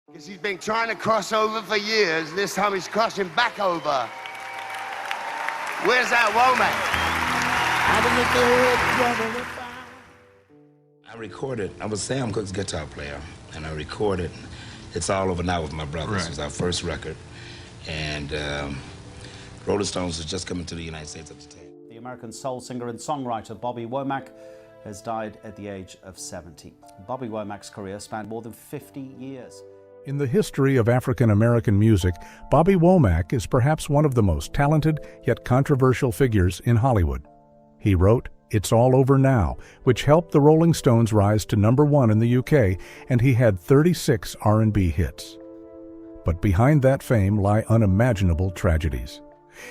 Because he's been trying to cross over for years. This time he's crossing back over. Where's that Womack? I recorded, I was Sam Cooke's guitar player, and I recorded It's All Over Now with my brothers. Right. It was our first record. And Rolling Stones was just coming to the United States at the time. The American soul singer and songwriter Bobby Womack has died at the age of 70. Bobby Womack's career spanned more than 50 years. In the history of African American music, Bobby Womack is perhaps one of the most talented yet controversial figures in Hollywood. He wrote It's All Over Now, which helped the Rolling Stones rise to #1 in the UK, and he had 36 R&B hits. But behind that fame lie unimaginable tragedies.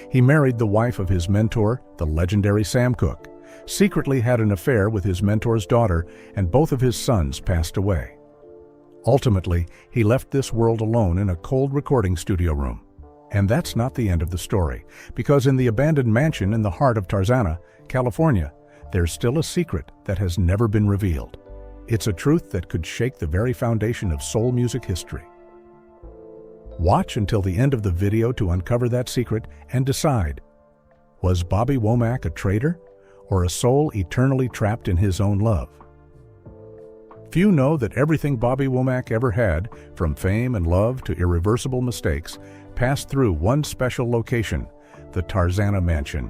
He married the wife of his mentor, the legendary Sam Cooke, secretly had an affair with his mentor's daughter, and both of his sons passed away. Ultimately, he left this world alone in a cold recording studio room. And that's not the end of the story, because in the abandoned mansion in the heart of Tarzana, California, there's still a secret that has never been revealed. It's a truth that could shake the very foundation of soul music history. Watch until the end of the video to uncover that secret and decide, was Bobby Womack a traitor or a soul eternally trapped in his own love? Few know that everything Bobby Womack ever had, from fame and love to irreversible mistakes, passed through one special location, the Tarzana Mansion.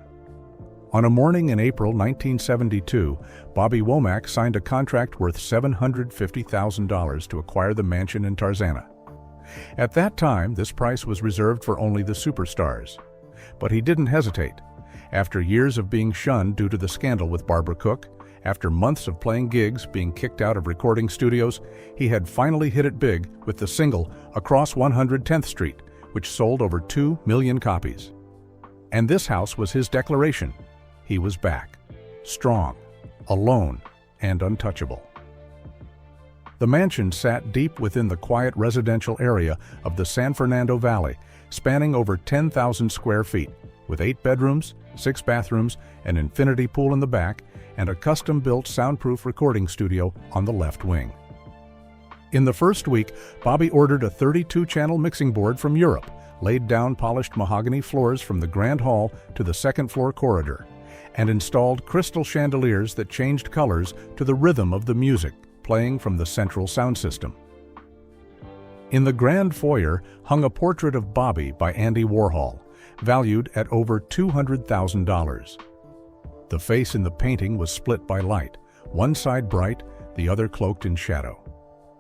On a morning in April 1972, Bobby Womack signed a contract worth $750,000 to acquire the mansion in Tarzana. At that time, this price was reserved for only the superstars. But he didn't hesitate. After years of being shunned due to the scandal with Barbara Cook, after months of playing gigs, being kicked out of recording studios, he had finally hit it big with the single Across 110th Street, which sold over 2 million copies. And this house was his declaration. He was back, strong, alone, and untouchable. The mansion sat deep within the quiet residential area of the San Fernando Valley, spanning over 10,000 square feet, with 8 bedrooms, 6 bathrooms, an infinity pool in the back, and a custom-built soundproof recording studio on the left wing. In the first week, Bobby ordered a 32-channel mixing board from Europe, laid down polished mahogany floors from the grand hall to the second-floor corridor, and installed crystal chandeliers that changed colors to the rhythm of the music playing from the central sound system. In the grand foyer hung a portrait of Bobby by Andy Warhol, valued at over $200,000. The face in the painting was split by light, one side bright, the other cloaked in shadow.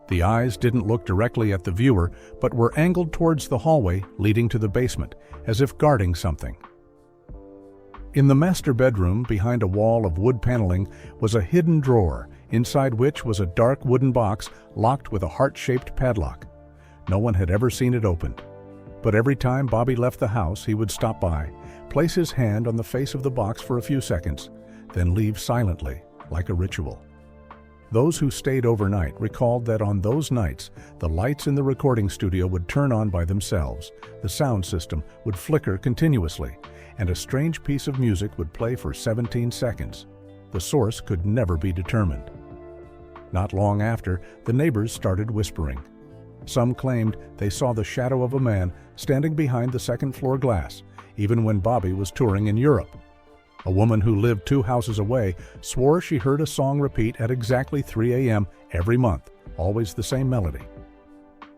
The eyes didn't look directly at the viewer, but were angled towards the hallway leading to the basement, as if guarding something. In the master bedroom, behind a wall of wood paneling, was a hidden drawer, inside which was a dark wooden box locked with a heart-shaped padlock. No one had ever seen it opened. But every time Bobby left the house, he would stop by, place his hand on the face of the box for a few seconds, then leave silently, like a ritual. Those who stayed overnight recalled that on those nights, the lights in the recording studio would turn on by themselves, the sound system would flicker continuously, and a strange piece of music would play for 17 seconds. The source could never be determined. Not long after, the neighbors started whispering. Some claimed they saw the shadow of a man standing behind the second-floor glass, even when Bobby was touring in Europe. A woman who lived 2 houses away swore she heard a song repeat at exactly 3 a.m. every month, always the same melody.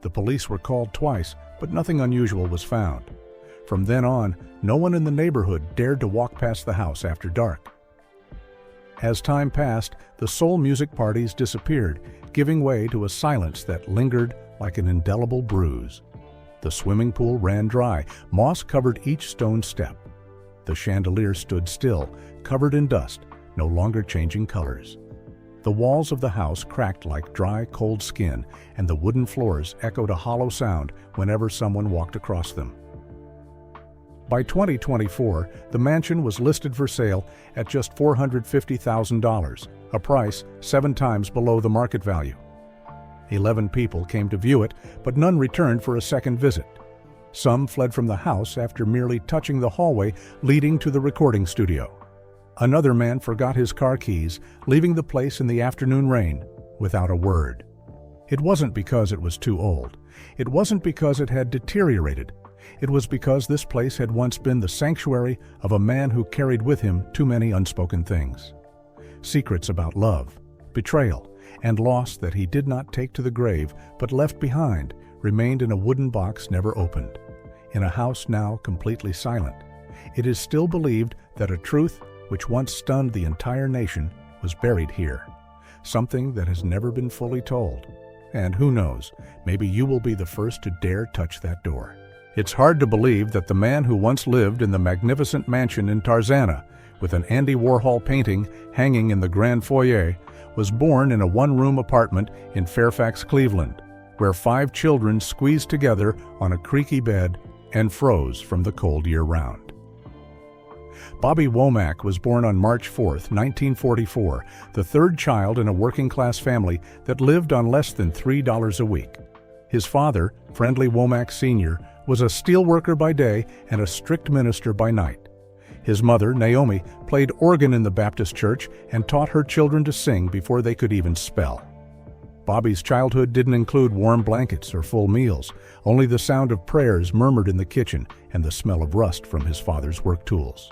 The police were called twice, but nothing unusual was found. From then on, no one in the neighborhood dared to walk past the house after dark. As time passed, the soul music parties disappeared, giving way to a silence that lingered like an indelible bruise. The swimming pool ran dry, moss covered each stone step. The chandelier stood still, covered in dust, no longer changing colors. The walls of the house cracked like dry, cold skin, and the wooden floors echoed a hollow sound whenever someone walked across them. By 2024, the mansion was listed for sale at just $450,000, a price 7 times below the market value. 11 people came to view it, but none returned for a second visit. Some fled from the house after merely touching the hallway leading to the recording studio. Another man forgot his car keys, leaving the place in the afternoon rain without a word. It wasn't because it was too old. It wasn't because it had deteriorated. It was because this place had once been the sanctuary of a man who carried with him too many unspoken things. Secrets about love, betrayal, and loss that he did not take to the grave but left behind remained in a wooden box never opened. In a house now completely silent, it is still believed that a truth which once stunned the entire nation was buried here, something that has never been fully told. And who knows, maybe you will be the first to dare touch that door. It's hard to believe that the man who once lived in the magnificent mansion in Tarzana, with an Andy Warhol painting hanging in the grand foyer, was born in a one-room apartment in Fairfax, Cleveland, where 5 children squeezed together on a creaky bed and froze from the cold year-round. Bobby Womack was born on March 4, 1944, the third child in a working-class family that lived on less than $3 a week. His father, Friendly Womack Sr., was a steelworker by day and a strict minister by night. His mother, Naomi, played organ in the Baptist church and taught her children to sing before they could even spell. Bobby's childhood didn't include warm blankets or full meals, only the sound of prayers murmured in the kitchen and the smell of rust from his father's work tools.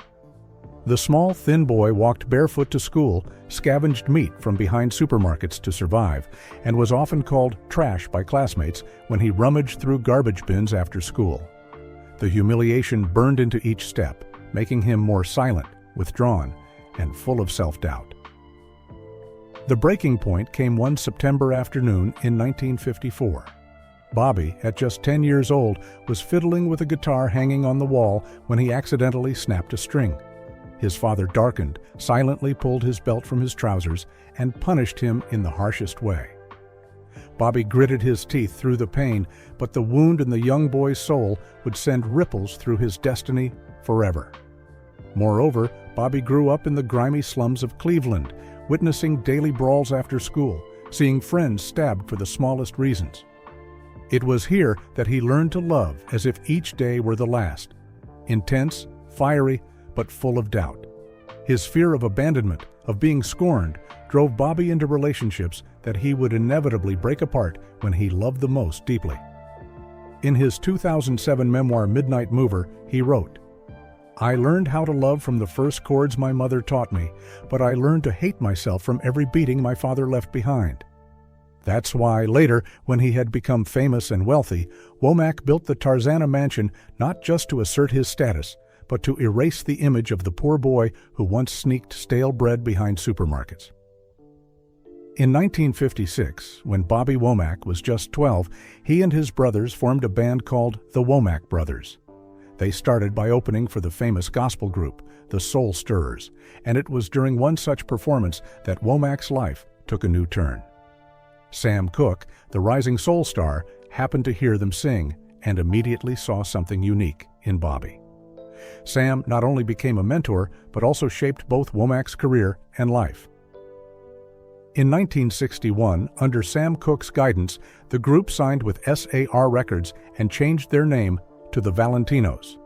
The small, thin boy walked barefoot to school, scavenged meat from behind supermarkets to survive, and was often called trash by classmates when he rummaged through garbage bins after school. The humiliation burned into each step, making him more silent, withdrawn, and full of self-doubt. The breaking point came one September afternoon in 1954. Bobby, at just 10 years old, was fiddling with a guitar hanging on the wall when he accidentally snapped a string. His father darkened, silently pulled his belt from his trousers, and punished him in the harshest way. Bobby gritted his teeth through the pain, but the wound in the young boy's soul would send ripples through his destiny forever. Moreover, Bobby grew up in the grimy slums of Cleveland, witnessing daily brawls after school, seeing friends stabbed for the smallest reasons. It was here that he learned to love as if each day were the last. Intense, fiery, but full of doubt. His fear of abandonment, of being scorned, drove Bobby into relationships that he would inevitably break apart when he loved the most deeply. In his 2007 memoir Midnight Mover, he wrote, "I learned how to love from the first chords my mother taught me, but I learned to hate myself from every beating my father left behind." That's why later, when he had become famous and wealthy, Womack built the Tarzana mansion not just to assert his status, but to erase the image of the poor boy who once sneaked stale bread behind supermarkets. In 1956, when Bobby Womack was just 12, he and his brothers formed a band called the Womack Brothers. They started by opening for the famous gospel group, the Soul Stirrers, and it was during one such performance that Womack's life took a new turn. Sam Cooke, the rising soul star, happened to hear them sing and immediately saw something unique in Bobby. Sam not only became a mentor, but also shaped both Womack's career and life. In 1961, under Sam Cooke's guidance, the group signed with SAR Records and changed their name to the Valentinos.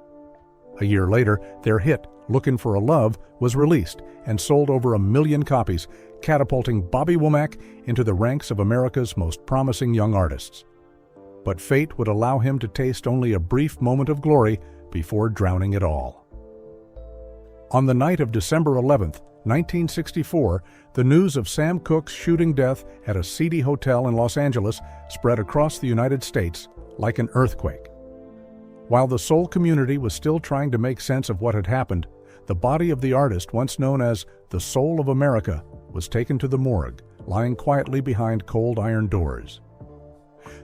A year later, their hit, Lookin' for a Love, was released and sold over 1 million copies, catapulting Bobby Womack into the ranks of America's most promising young artists. But fate would allow him to taste only a brief moment of glory before drowning it all. On the night of December 11, 1964, the news of Sam Cooke's shooting death at a seedy hotel in Los Angeles spread across the United States like an earthquake. While the soul community was still trying to make sense of what had happened, the body of the artist once known as the Soul of America was taken to the morgue, lying quietly behind cold iron doors.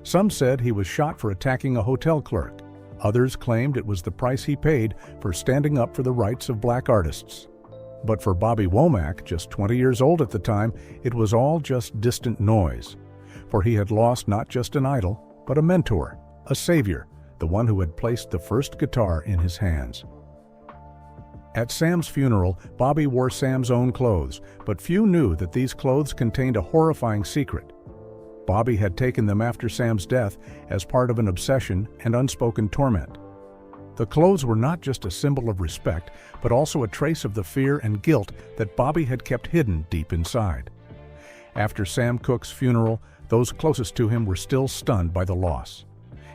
Some said he was shot for attacking a hotel clerk. Others claimed it was the price he paid for standing up for the rights of black artists. But for Bobby Womack, just 20 years old at the time, it was all just distant noise. For he had lost not just an idol, but a mentor, a savior, the one who had placed the first guitar in his hands. At Sam's funeral, Bobby wore Sam's own clothes, but few knew that these clothes contained a horrifying secret. Bobby had taken them after Sam's death as part of an obsession and unspoken torment. The clothes were not just a symbol of respect, but also a trace of the fear and guilt that Bobby had kept hidden deep inside. After Sam Cooke's funeral, those closest to him were still stunned by the loss.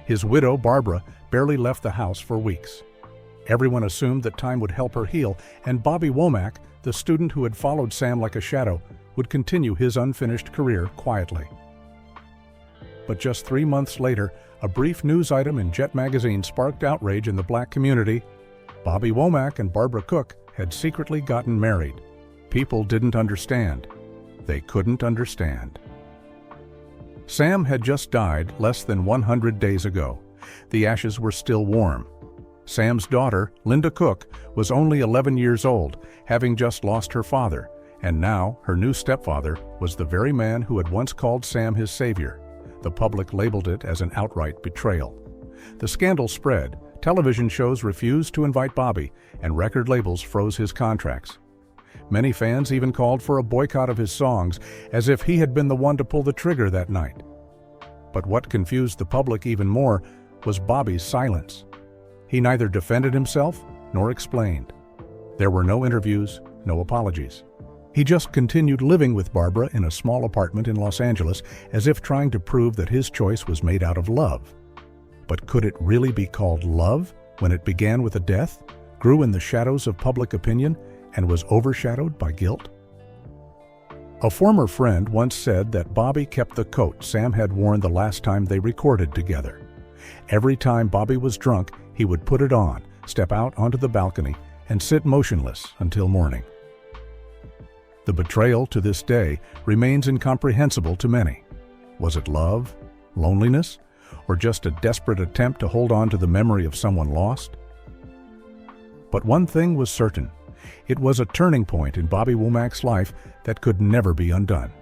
His widow, Barbara, barely left the house for weeks. Everyone assumed that time would help her heal, and Bobby Womack, the student who had followed Sam like a shadow, would continue his unfinished career quietly. But just 3 months later, a brief news item in Jet magazine sparked outrage in the black community. Bobby Womack and Barbara Cooke had secretly gotten married. People didn't understand. They couldn't understand. Sam had just died less than 100 days ago. The ashes were still warm. Sam's daughter, Linda Cooke, was only 11 years old, having just lost her father, and now her new stepfather was the very man who had once called Sam his savior. The public labeled it as an outright betrayal. The scandal spread. Television shows refused to invite Bobby, and record labels froze his contracts. Many fans even called for a boycott of his songs, as if he had been the one to pull the trigger that night. But what confused the public even more was Bobby's silence. He neither defended himself nor explained. There were no interviews, no apologies. He just continued living with Barbara in a small apartment in Los Angeles, as if trying to prove that his choice was made out of love. But could it really be called love when it began with a death, grew in the shadows of public opinion, and was overshadowed by guilt? A former friend once said that Bobby kept the coat Sam had worn the last time they recorded together. Every time Bobby was drunk, he would put it on, step out onto the balcony, and sit motionless until morning. The betrayal to this day remains incomprehensible to many. Was it love, loneliness, or just a desperate attempt to hold on to the memory of someone lost? But one thing was certain. It was a turning point in Bobby Womack's life that could never be undone.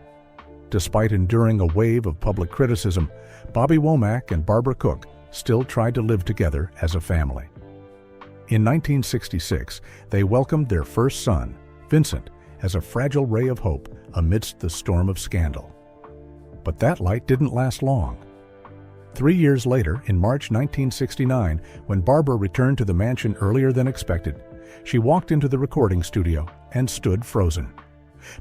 Despite enduring a wave of public criticism, Bobby Womack and Barbara Cooke still tried to live together as a family. In 1966, they welcomed their first son, Vincent, as a fragile ray of hope amidst the storm of scandal. But that light didn't last long. 3 years later, in March 1969, when Barbara returned to the mansion earlier than expected, she walked into the recording studio and stood frozen.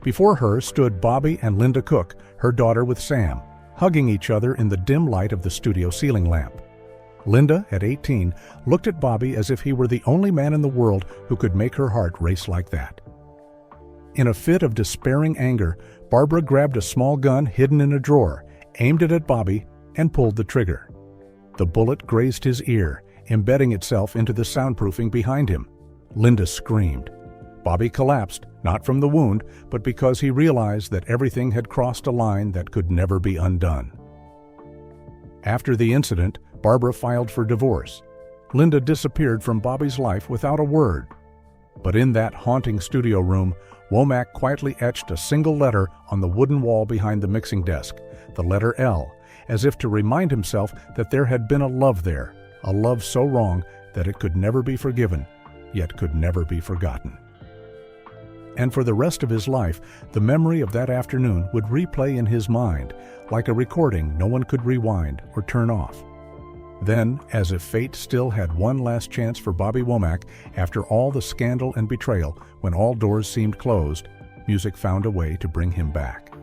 Before her stood Bobby and Linda Cooke, her daughter with Sam, hugging each other in the dim light of the studio ceiling lamp. Linda, at 18, looked at Bobby as if he were the only man in the world who could make her heart race like that. In a fit of despairing anger, Barbara grabbed a small gun hidden in a drawer, aimed it at Bobby, and pulled the trigger. The bullet grazed his ear, embedding itself into the soundproofing behind him. Linda screamed. Bobby collapsed, not from the wound, but because he realized that everything had crossed a line that could never be undone. After the incident, Barbara filed for divorce. Linda disappeared from Bobby's life without a word. But in that haunting studio room, Womack quietly etched a single letter on the wooden wall behind the mixing desk, the letter L, as if to remind himself that there had been a love there, a love so wrong that it could never be forgiven, yet could never be forgotten. And for the rest of his life, the memory of that afternoon would replay in his mind, like a recording no one could rewind or turn off. Then, as if fate still had one last chance for Bobby Womack, after all the scandal and betrayal, when all doors seemed closed, music found a way to bring him back.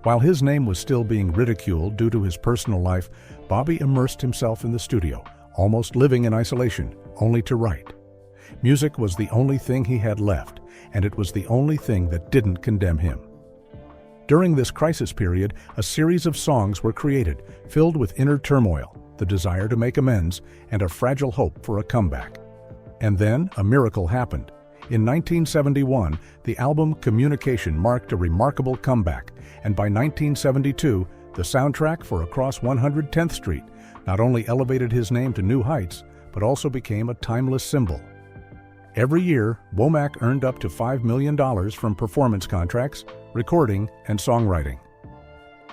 While his name was still being ridiculed due to his personal life, Bobby immersed himself in the studio, almost living in isolation, only to write. Music was the only thing he had left, and it was the only thing that didn't condemn him. During this crisis period, a series of songs were created, filled with inner turmoil, the desire to make amends, and a fragile hope for a comeback. And then a miracle happened. In 1971, the album Communication marked a remarkable comeback, and by 1972, the soundtrack for Across 110th Street not only elevated his name to new heights, but also became a timeless symbol. Every year, Womack earned up to $5 million from performance contracts, recording, and songwriting.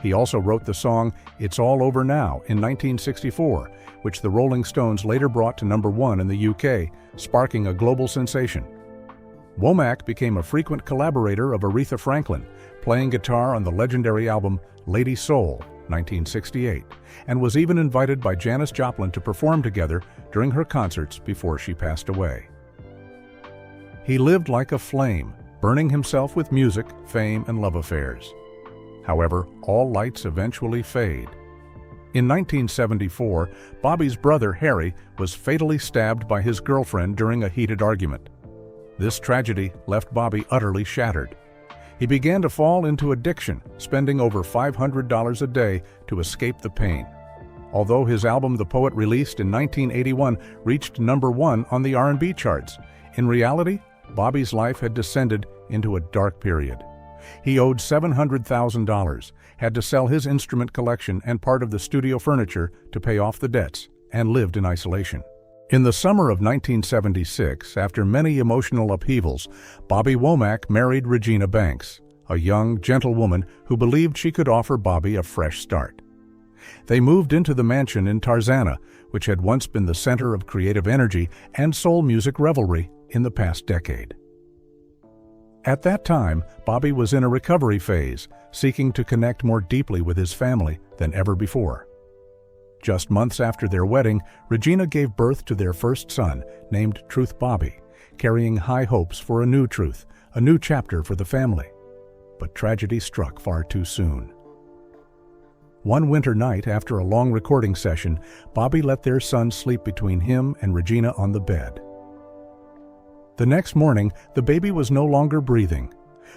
He also wrote the song It's All Over Now in 1964, which the Rolling Stones later brought to #1 in the UK, sparking a global sensation. Womack became a frequent collaborator of Aretha Franklin, playing guitar on the legendary album Lady Soul, 1968, and was even invited by Janis Joplin to perform together during her concerts before she passed away. He lived like a flame, burning himself with music, fame, and love affairs. However, all lights eventually fade. In 1974, Bobby's brother Harry was fatally stabbed by his girlfriend during a heated argument. This tragedy left Bobby utterly shattered. He began to fall into addiction, spending over $500 a day to escape the pain. Although his album The Poet, released in 1981, reached #1 on the R&B charts, in reality, Bobby's life had descended into a dark period. He owed $700,000, had to sell his instrument collection and part of the studio furniture to pay off the debts, and lived in isolation. In the summer of 1976, after many emotional upheavals, Bobby Womack married Regina Banks, a young, gentle woman who believed she could offer Bobby a fresh start. They moved into the mansion in Tarzana, which had once been the center of creative energy and soul music revelry in the past decade. At that time, Bobby was in a recovery phase, seeking to connect more deeply with his family than ever before. Just months after their wedding, Regina gave birth to their first son, named Truth Bobby, carrying high hopes for a new truth, a new chapter for the family. But tragedy struck far too soon. One winter night, after a long recording session, Bobby let their son sleep between him and Regina on the bed. The next morning, the baby was no longer breathing.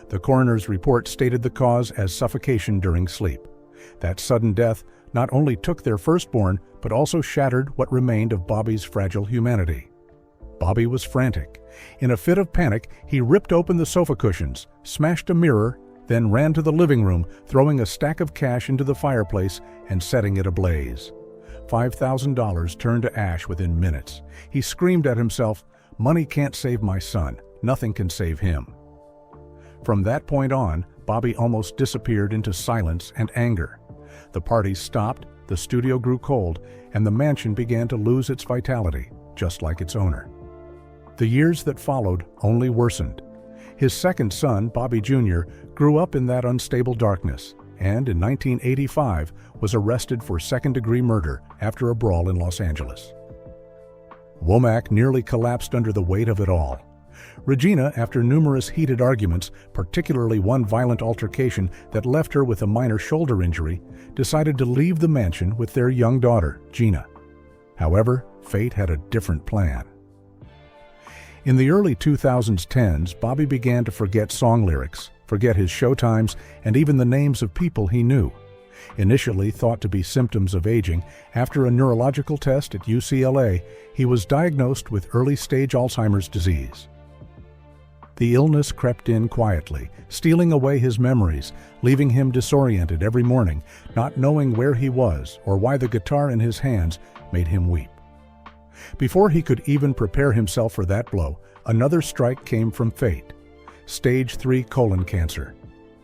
The coroner's report stated the cause as suffocation during sleep. That sudden death not only took their firstborn, but also shattered what remained of Bobby's fragile humanity. Bobby was frantic. In a fit of panic, he ripped open the sofa cushions, smashed a mirror, then ran to the living room, throwing a stack of cash into the fireplace and setting it ablaze. $5,000 turned to ash within minutes. He screamed at himself, "Money can't save my son. Nothing can save him." From that point on, Bobby almost disappeared into silence and anger. The parties stopped, the studio grew cold, and the mansion began to lose its vitality, just like its owner. The years that followed only worsened. His second son, Bobby Jr., grew up in that unstable darkness, and in 1985 was arrested for second-degree murder after a brawl in Los Angeles. Womack nearly collapsed under the weight of it all. Regina, after numerous heated arguments, particularly one violent altercation that left her with a minor shoulder injury, decided to leave the mansion with their young daughter, Gina. However, fate had a different plan. In the early 2010s, Bobby began to forget song lyrics, forget his showtimes, and even the names of people he knew. Initially thought to be symptoms of aging, after a neurological test at UCLA, he was diagnosed with early-stage Alzheimer's disease. The illness crept in quietly, stealing away his memories, leaving him disoriented every morning, not knowing where he was or why the guitar in his hands made him weep. Before he could even prepare himself for that blow, another strike came from fate. Stage 3 colon cancer.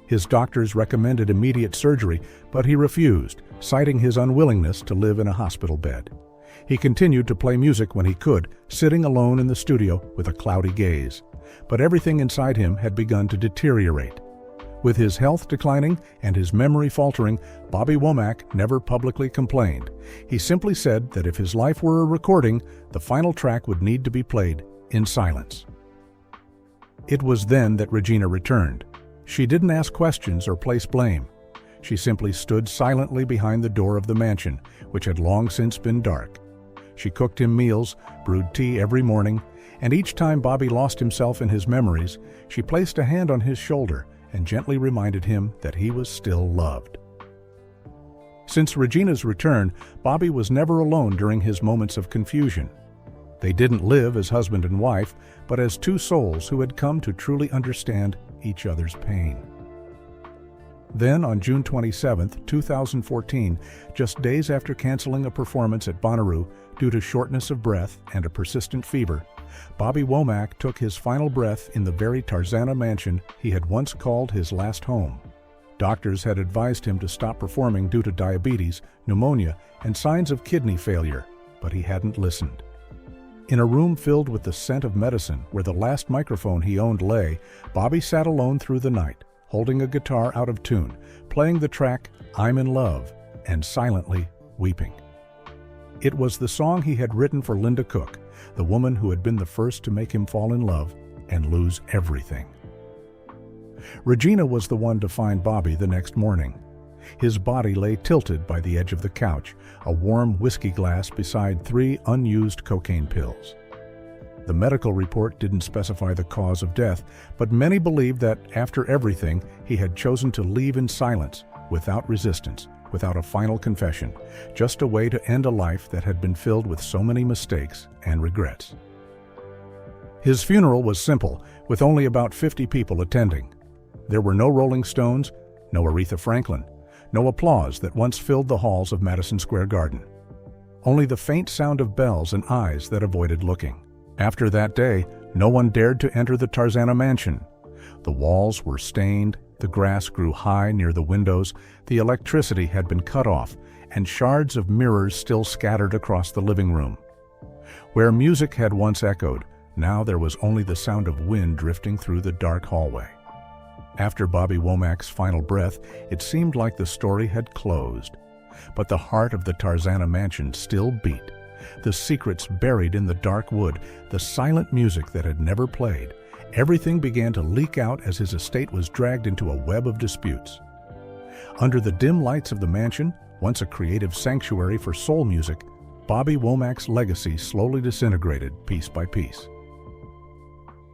His doctors recommended immediate surgery, but he refused, citing his unwillingness to live in a hospital bed. He continued to play music when he could, sitting alone in the studio with a cloudy gaze. But everything inside him had begun to deteriorate. With his health declining and his memory faltering, Bobby Womack never publicly complained. He simply said that if his life were a recording, the final track would need to be played in silence. It was then that Regina returned. She didn't ask questions or place blame. She simply stood silently behind the door of the mansion, which had long since been dark. She cooked him meals, brewed tea every morning, and each time Bobby lost himself in his memories, she placed a hand on his shoulder and gently reminded him that he was still loved. Since Regina's return, Bobby was never alone during his moments of confusion. They didn't live as husband and wife, but as two souls who had come to truly understand each other's pain. Then, on June 27, 2014, just days after canceling a performance at Bonnaroo due to shortness of breath and a persistent fever, Bobby Womack took his final breath in the very Tarzana mansion he had once called his last home. Doctors had advised him to stop performing due to diabetes, pneumonia, and signs of kidney failure, but he hadn't listened. In a room filled with the scent of medicine where the last microphone he owned lay, Bobby sat alone through the night, holding a guitar out of tune, playing the track "I'm in Love," and silently weeping. It was the song he had written for Linda Cook, the woman who had been the first to make him fall in love and lose everything. Regina was the one to find Bobby the next morning. His body lay tilted by the edge of the couch, a warm whiskey glass beside 3 unused cocaine pills. The medical report didn't specify the cause of death, but many believed that after everything, he had chosen to leave in silence, without resistance, without a final confession, just a way to end a life that had been filled with so many mistakes and regrets. His funeral was simple, with only about 50 people attending. There were no Rolling Stones, no Aretha Franklin, no applause that once filled the halls of Madison Square Garden. Only the faint sound of bells and eyes that avoided looking. After that day, no one dared to enter the Tarzana mansion. The walls were stained, the grass grew high near the windows, the electricity had been cut off, and shards of mirrors still scattered across the living room. Where music had once echoed, now there was only the sound of wind drifting through the dark hallway. After Bobby Womack's final breath, it seemed like the story had closed. But the heart of the Tarzana mansion still beat. The secrets buried in the dark wood, the silent music that had never played, everything began to leak out as his estate was dragged into a web of disputes. Under the dim lights of the mansion, once a creative sanctuary for soul music, Bobby Womack's legacy slowly disintegrated piece by piece.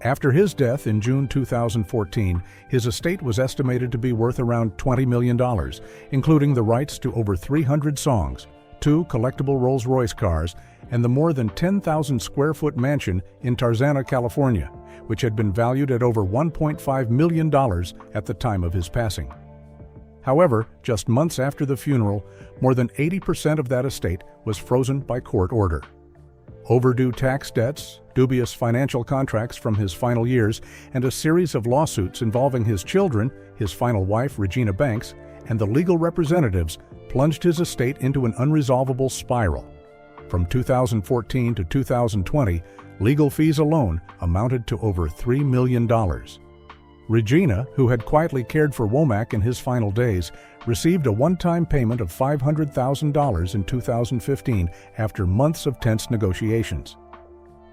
After his death in June 2014, his estate was estimated to be worth around $20 million, including the rights to over 300 songs, 2 collectible Rolls-Royce cars, and the more than 10,000 square foot mansion in Tarzana, California, which had been valued at over $1.5 million at the time of his passing. However, just months after the funeral, more than 80% of that estate was frozen by court order. Overdue tax debts, dubious financial contracts from his final years, and a series of lawsuits involving his children, his final wife, Regina Banks, and the legal representatives plunged his estate into an unresolvable spiral. From 2014 to 2020, legal fees alone amounted to over $3 million. Regina, who had quietly cared for Womack in his final days, received a one-time payment of $500,000 in 2015 after months of tense negotiations.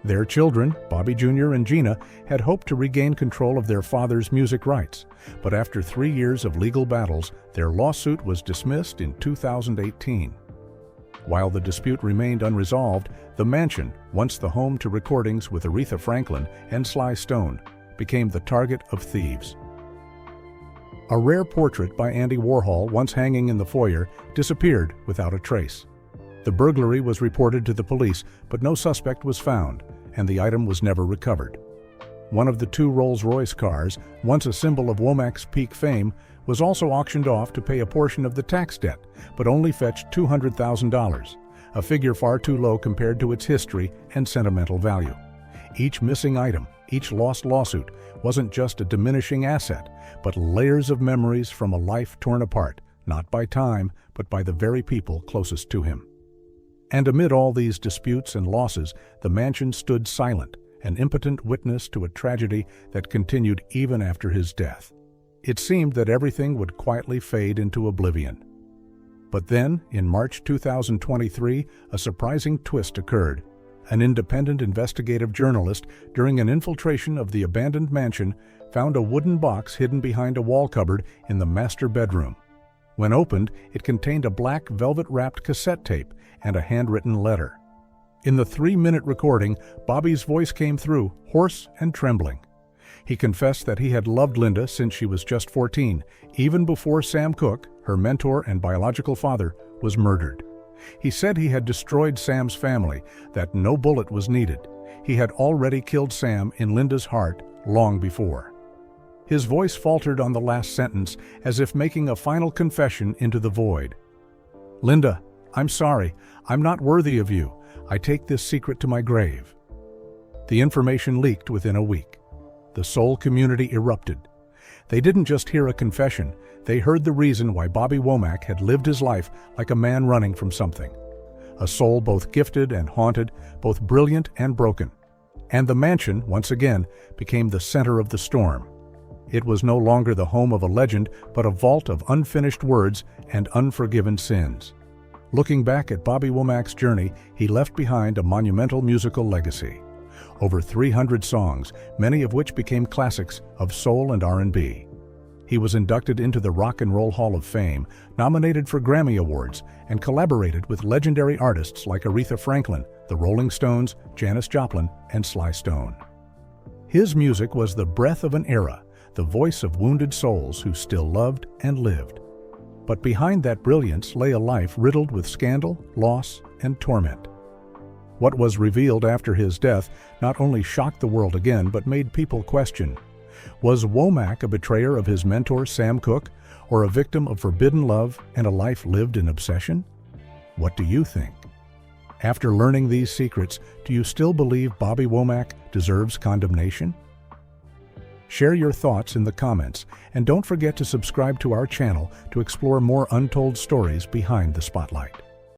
Their children, Bobby Jr. and Gina, had hoped to regain control of their father's music rights, but after 3 years of legal battles, their lawsuit was dismissed in 2018. While the dispute remained unresolved, the mansion, once the home to recordings with Aretha Franklin and Sly Stone, became the target of thieves. A rare portrait by Andy Warhol, once hanging in the foyer, disappeared without a trace. The burglary was reported to the police, but no suspect was found, and the item was never recovered. One of the 2 Rolls-Royce cars, once a symbol of Womack's peak fame, was also auctioned off to pay a portion of the tax debt, but only fetched $200,000, a figure far too low compared to its history and sentimental value. Each missing item, each lost lawsuit, wasn't just a diminishing asset, but layers of memories from a life torn apart, not by time, but by the very people closest to him. And amid all these disputes and losses, the mansion stood silent, an impotent witness to a tragedy that continued even after his death. It seemed that everything would quietly fade into oblivion. But then, in March 2023, a surprising twist occurred. An independent investigative journalist, during an infiltration of the abandoned mansion, found a wooden box hidden behind a wall cupboard in the master bedroom. When opened, it contained a black velvet-wrapped cassette tape and a handwritten letter. In the 3-minute recording, Bobby's voice came through, hoarse and trembling. He confessed that he had loved Linda since she was just 14, even before Sam Cooke, her mentor and biological father, was murdered. He said he had destroyed Sam's family, that no bullet was needed. He had already killed Sam in Linda's heart long before. His voice faltered on the last sentence, as if making a final confession into the void. "Linda, I'm sorry. I'm not worthy of you. I take this secret to my grave." The information leaked within a week. The soul community erupted. They didn't just hear a confession, they heard the reason why Bobby Womack had lived his life like a man running from something. A soul both gifted and haunted, both brilliant and broken. And the mansion, once again, became the center of the storm. It was no longer the home of a legend, but a vault of unfinished words and unforgiven sins. Looking back at Bobby Womack's journey, he left behind a monumental musical legacy. Over 300 songs, many of which became classics of soul and R&B. He was inducted into the Rock and Roll Hall of Fame, nominated for Grammy Awards, and collaborated with legendary artists like Aretha Franklin, the Rolling Stones, Janis Joplin, and Sly Stone. His music was the breath of an era, the voice of wounded souls who still loved and lived. But behind that brilliance lay a life riddled with scandal, loss, and torment. What was revealed after his death not only shocked the world again, but made people question: was Womack a betrayer of his mentor Sam Cooke, or a victim of forbidden love and a life lived in obsession? What do you think? After learning these secrets, do you still believe Bobby Womack deserves condemnation? Share your thoughts in the comments, and don't forget to subscribe to our channel to explore more untold stories behind the spotlight.